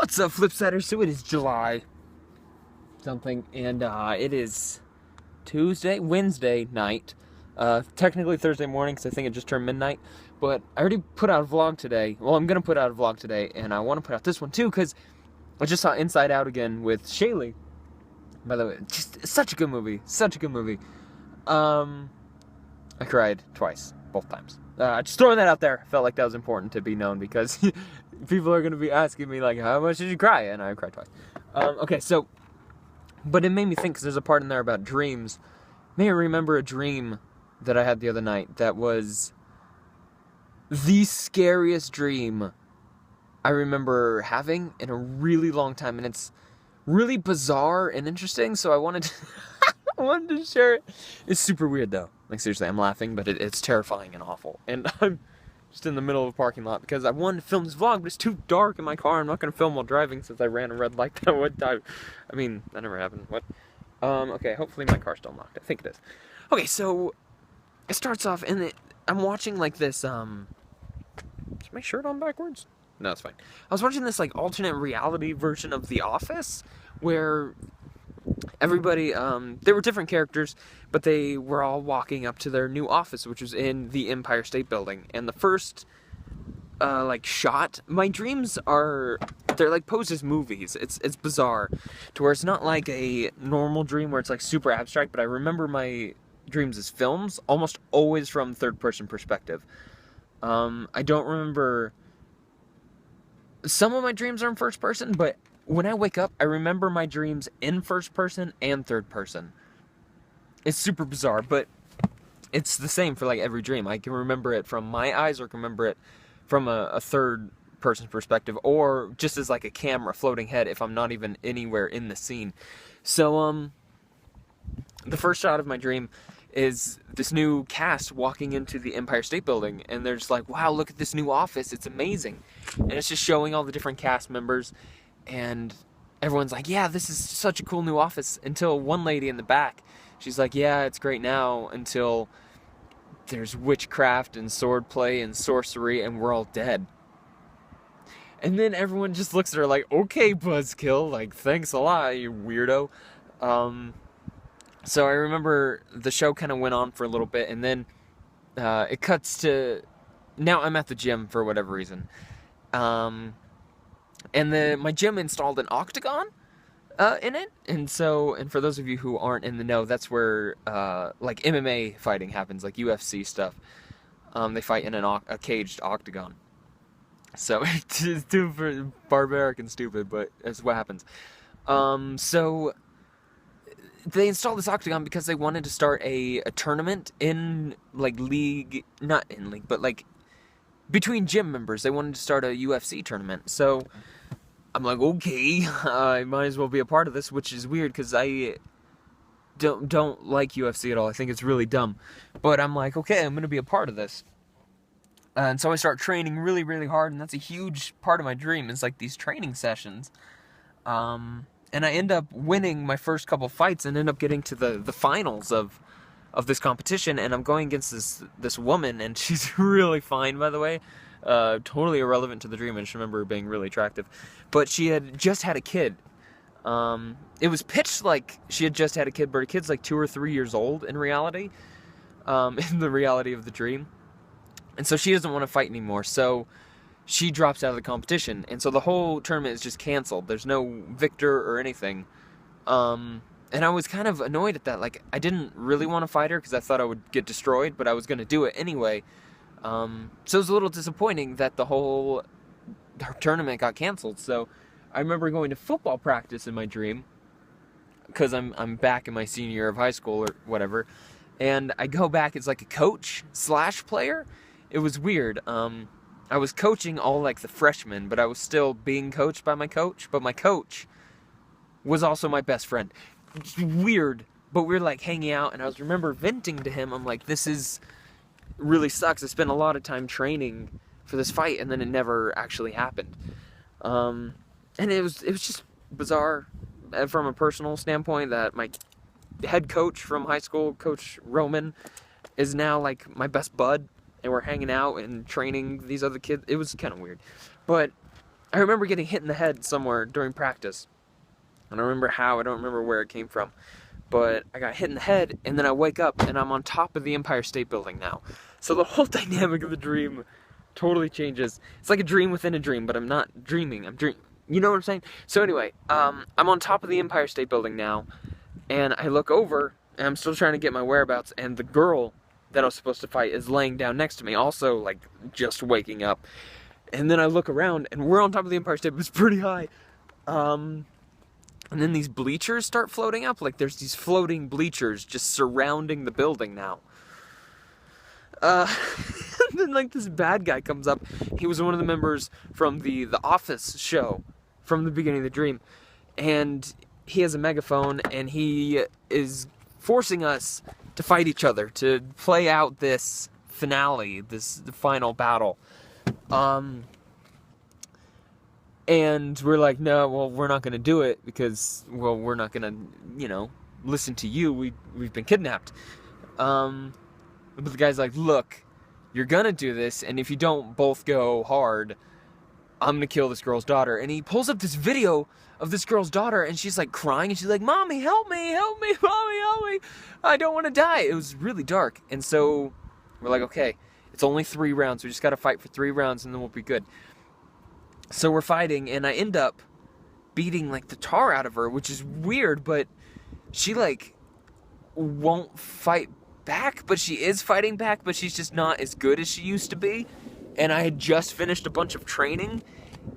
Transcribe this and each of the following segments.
What's up, Flipsider? So it is July something, and it is Wednesday night. Technically Thursday morning, because I think it just turned midnight. But I already put out a vlog today. Well, I'm going to put out a vlog today, and I want to put out this one too, because I just saw Inside Out again with Shaylee. By the way, just such a good movie. Such a good movie. I cried twice, both times. Just throwing that out there. Felt like that was important to be known, because people are going to be asking me, like, how much did you cry? And I cried twice. Okay, so, but it made me think, because there's a part in there about dreams. May I remember a dream that I had the other night that was the scariest dream I remember having in a really long time, and it's really bizarre and interesting, so I wanted to, I wanted to share it. It's super weird, though. Like, seriously, I'm laughing, but it's terrifying and awful. And I'm just in the middle of a parking lot because I wanted to film this vlog, but it's too dark in my car. I'm not going to film while driving since I ran a red light that one time. I mean, that never happened. What? Okay, hopefully my car's still locked. I think it is. Okay, so it starts off, and I'm watching, like, this, is my shirt on backwards? No, it's fine. I was watching this, like, alternate reality version of The Office, where everybody, there were different characters, but they were all walking up to their new office, which was in the Empire State Building. And the first, like, shot, my dreams are, they're like posed as movies. It's bizarre, to where it's not like a normal dream where it's, like, super abstract, but I remember my dreams as films, almost always from third-person perspective. I don't remember, some of my dreams are in first person, but when I wake up, I remember my dreams in first person and third person. It's super bizarre, but it's the same for, like, every dream. I can remember it from my eyes, or I can remember it from a third person perspective, or just as, like, a camera floating head if I'm not even anywhere in the scene. So, the first shot of my dream is this new cast walking into the Empire State Building, and they're just like, wow, look at this new office, it's amazing. And it's just showing all the different cast members, and everyone's like, yeah, this is such a cool new office, until one lady in the back, she's like, yeah, it's great now, until there's witchcraft and swordplay and sorcery, and we're all dead. And then everyone just looks at her like, okay, Buzzkill, like, thanks a lot, you weirdo. So I remember the show kind of went on for a little bit, and then it cuts to, now I'm at the gym for whatever reason. And my gym installed an octagon in it, and for those of you who aren't in the know, that's where like MMA fighting happens, like UFC stuff. They fight in a caged octagon. So it's too barbaric and stupid, but it's what happens. So they installed this octagon because they wanted to start a tournament in, like, league, not in league, but, like, between gym members. They wanted to start a UFC tournament. So I'm like, okay, I might as well be a part of this, which is weird because I don't like UFC at all. I think it's really dumb. But I'm like, okay, I'm going to be a part of this. And so I start training really, really hard, and that's a huge part of my dream, is, like, these training sessions. And I end up winning my first couple fights and end up getting to the finals of this competition, and I'm going against this woman, and she's really fine, by the way. Totally irrelevant to the dream. I just remember her being really attractive. But she had just had a kid. It was pitched like she had just had a kid, but her kid's like 2 or 3 years old in reality, in the reality of the dream. And so she doesn't want to fight anymore, so she drops out of the competition, and so the whole tournament is just canceled. There's no victor or anything. And I was kind of annoyed at that. Like, I didn't really want to fight her because I thought I would get destroyed, but I was going to do it anyway. So it was a little disappointing that the whole tournament got canceled. So I remember going to football practice in my dream, because I'm back in my senior year of high school or whatever, and I go back as, like, a coach / player. It was weird. I was coaching all, like, the freshmen, but I was still being coached by my coach. But my coach was also my best friend. It's weird, but we were, like, hanging out, and I remember venting to him. I'm like, this is really sucks. I spent a lot of time training for this fight, and then it never actually happened. And it was just bizarre from a personal standpoint that my head coach from high school, Coach Roman, is now, like, my best bud. And we're hanging out and training these other kids. It was kind of weird. But I remember getting hit in the head somewhere during practice. I don't remember how, I don't remember where it came from. But I got hit in the head, and then I wake up, and I'm on top of the Empire State Building now. So the whole dynamic of the dream totally changes. It's like a dream within a dream, but I'm not dreaming. You know what I'm saying? So anyway, I'm on top of the Empire State Building now, and I look over, and I'm still trying to get my whereabouts, and the girl that I was supposed to fight is laying down next to me, also, like, just waking up. And then I look around, and we're on top of the Empire State, but it's pretty high. And then these bleachers start floating up. Like, there's these floating bleachers just surrounding the building now. And then, like, this bad guy comes up. He was one of the members from the Office show from the beginning of the dream. And he has a megaphone, and he is forcing us to fight each other, to play out this finale, this final battle. And we're like, no, well, we're not going to do it because, well, we're not going to, you know, listen to you. We've been kidnapped. But the guy's like, look, you're going to do this, and if you don't both go hard, I'm going to kill this girl's daughter. And he pulls up this video of this girl's daughter, and she's like crying, and she's like, Mommy, help me, Mommy, help me. I don't want to die. It was really dark. And so we're like, okay, it's only 3 rounds. We just got to fight for 3 rounds, and then we'll be good. So we're fighting, and I end up beating, like, the tar out of her, which is weird, but she, like, won't fight back, but she is fighting back, but she's just not as good as she used to be. And I had just finished a bunch of training,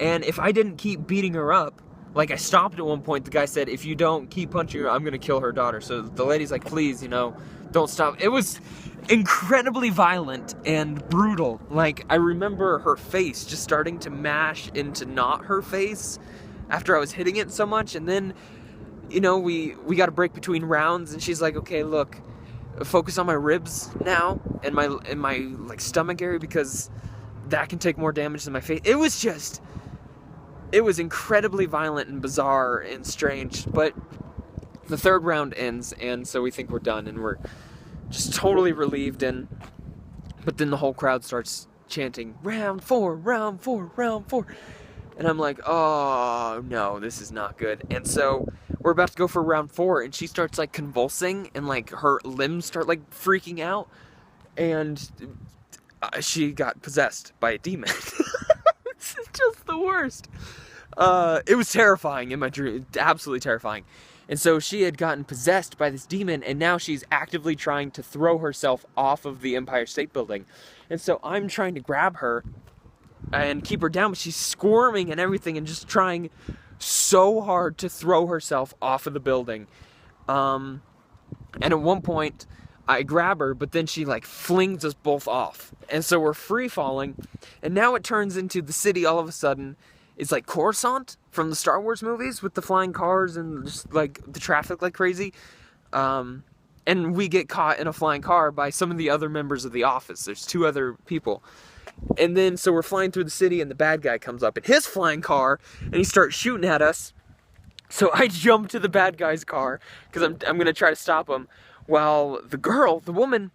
and if I didn't keep beating her up, like, I stopped at one point, the guy said, if you don't keep punching her, I'm gonna kill her daughter. So the lady's like, please, you know, don't stop. It was incredibly violent and brutal. Like, I remember her face just starting to mash into not her face after I was hitting it so much. And then, you know, we got a break between rounds, and she's like, okay, look, focus on my ribs now and my like stomach area, because that can take more damage than my face. It was incredibly violent and bizarre and strange. But the 3rd round ends, and so we think we're done, and we're just totally relieved. But then the whole crowd starts chanting, round 4, round 4, round 4. And I'm like, oh no, this is not good. And so we're about to go for round 4, and she starts like convulsing, and like her limbs start like freaking out, and she got possessed by a demon. It's just the worst. It was terrifying in my dream, absolutely terrifying. And so she had gotten possessed by this demon, and now she's actively trying to throw herself off of the Empire State Building. And so I'm trying to grab her and keep her down, but she's squirming and everything and just trying so hard to throw herself off of the building. And at one point, I grab her, but then she like flings us both off. And so we're free falling, and now it turns into the city all of a sudden. It's like Coruscant from the Star Wars movies with the flying cars and just like the traffic like crazy. And we get caught in a flying car by some of the other members of the Office. There's 2 other people. And then so we're flying through the city, and the bad guy comes up in his flying car, and he starts shooting at us. So I jump to the bad guy's car because I'm going to try to stop him. While the girl, the woman,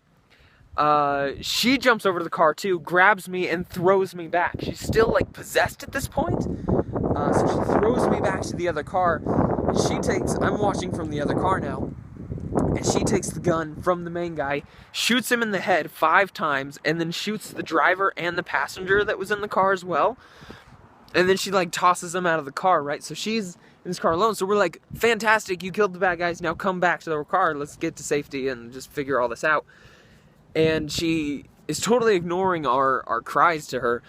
she jumps over to the car too, grabs me, and throws me back. She's still like possessed at this point, so she throws me back to the other car. And I'm watching from the other car now, and she takes the gun from the main guy, shoots him in the head 5 times, and then shoots the driver and the passenger that was in the car as well. And then she like tosses them out of the car, right? So she's in this car alone. So we're like, fantastic, you killed the bad guys, now come back to the car, let's get to safety and just figure all this out. And she is totally ignoring our cries to her,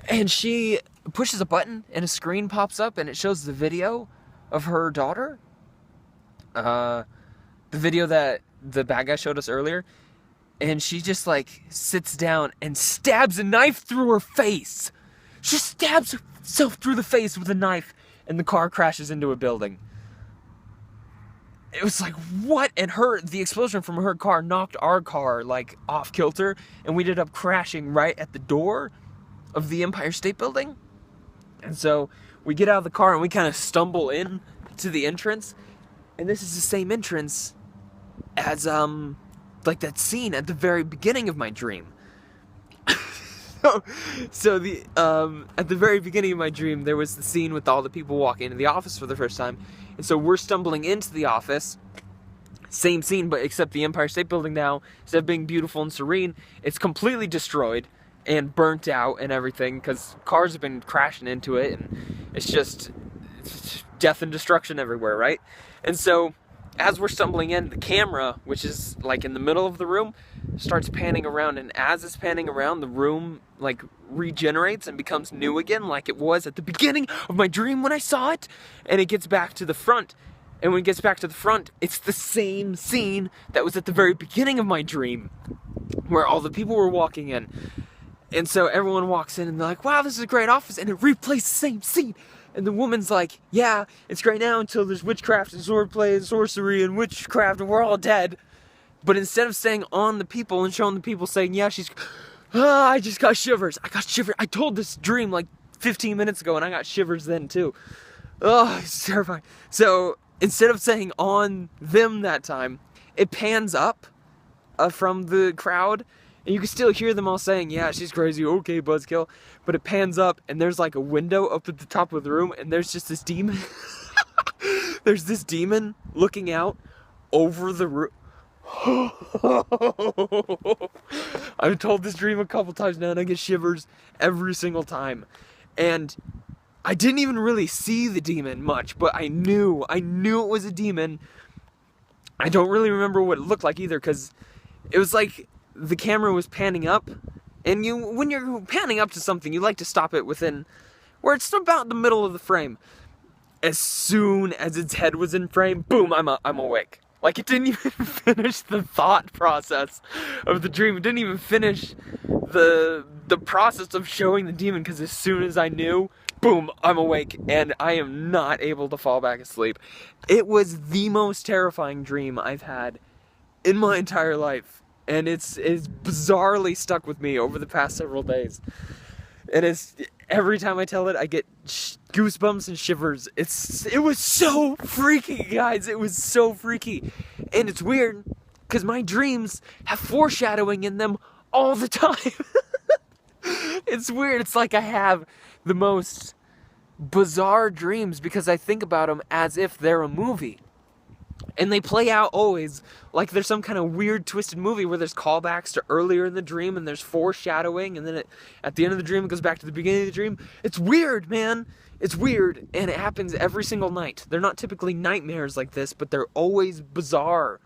and she pushes a button, and a screen pops up, and it shows the video of her daughter. The video that the bad guy showed us earlier. And she just like sits down and stabs a knife through her face. She stabs herself through the face with a knife, and the car crashes into a building. It was like, what? And the explosion from her car knocked our car like off kilter, and we ended up crashing right at the door of the Empire State Building. And so we get out of the car, and we kind of stumble in to the entrance, and this is the same entrance as like that scene at the very beginning of my dream. So the at the very beginning of my dream, there was the scene with all the people walking into the office for the first time, and so we're stumbling into the office. Same scene, but except the Empire State Building now, instead of being beautiful and serene, it's completely destroyed and burnt out and everything because cars have been crashing into it, and it's just death and destruction everywhere, right? And so as we're stumbling in, the camera, which is like in the middle of the room, starts panning around, and as it's panning around, the room like regenerates and becomes new again, like it was at the beginning of my dream when I saw it, and it gets back to the front. And when it gets back to the front, it's the same scene that was at the very beginning of my dream, where all the people were walking in. And so everyone walks in and they're like, wow, this is a great office, and it replays the same scene. And the woman's like, yeah, it's great now until there's witchcraft and swordplay and sorcery and witchcraft and we're all dead. But instead of staying on the people and showing the people saying, yeah, I just got shivers. I got shivers. I told this dream like 15 minutes ago and I got shivers then too. Oh, it's terrifying. So instead of saying on them that time, it pans up from the crowd, and you can still hear them all saying, yeah, she's crazy, okay, buzzkill. But it pans up, and there's like a window up at the top of the room, and there's just this demon. There's this demon looking out over the room. I've told this dream a couple times now, and I get shivers every single time. And I didn't even really see the demon much, but I knew it was a demon. I don't really remember what it looked like either, because it was like the camera was panning up, and when you're panning up to something, you like to stop it within, where it's about the middle of the frame. As soon as its head was in frame, boom, I'm awake. Like, it didn't even finish the thought process of the dream. It didn't even finish the process of showing the demon, because as soon as I knew, boom, I'm awake, and I am not able to fall back asleep. It was the most terrifying dream I've had in my entire life, and it's bizarrely stuck with me over the past several days. And every time I tell it, I get goosebumps and shivers. It was so freaky, guys. It was so freaky. And it's weird, because my dreams have foreshadowing in them all the time. It's weird. It's like I have the most bizarre dreams because I think about them as if they're a movie. And they play out always like there's some kind of weird twisted movie where there's callbacks to earlier in the dream and there's foreshadowing, and then at the end of the dream it goes back to the beginning of the dream. It's weird, man. It's weird, and it happens every single night. They're not typically nightmares like this, but they're always bizarre.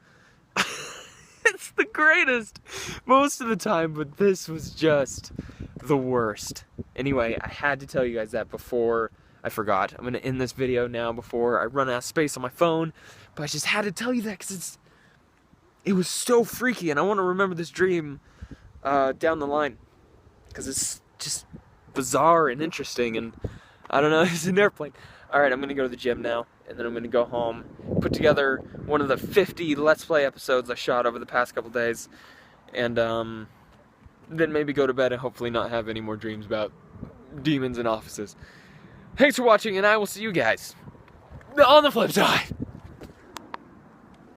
It's the greatest most of the time, but this was just the worst. Anyway, I had to tell you guys that before I forgot. I'm going to end this video now before I run out of space on my phone, but I just had to tell you that because it was so freaky, and I want to remember this dream down the line because it's just bizarre and interesting, and I don't know, it's an airplane. Alright, I'm going to go to the gym now, and then I'm going to go home, put together one of the 50 Let's Play episodes I shot over the past couple days, and then maybe go to bed and hopefully not have any more dreams about demons in offices. Thanks for watching, and I will see you guys on the flip side.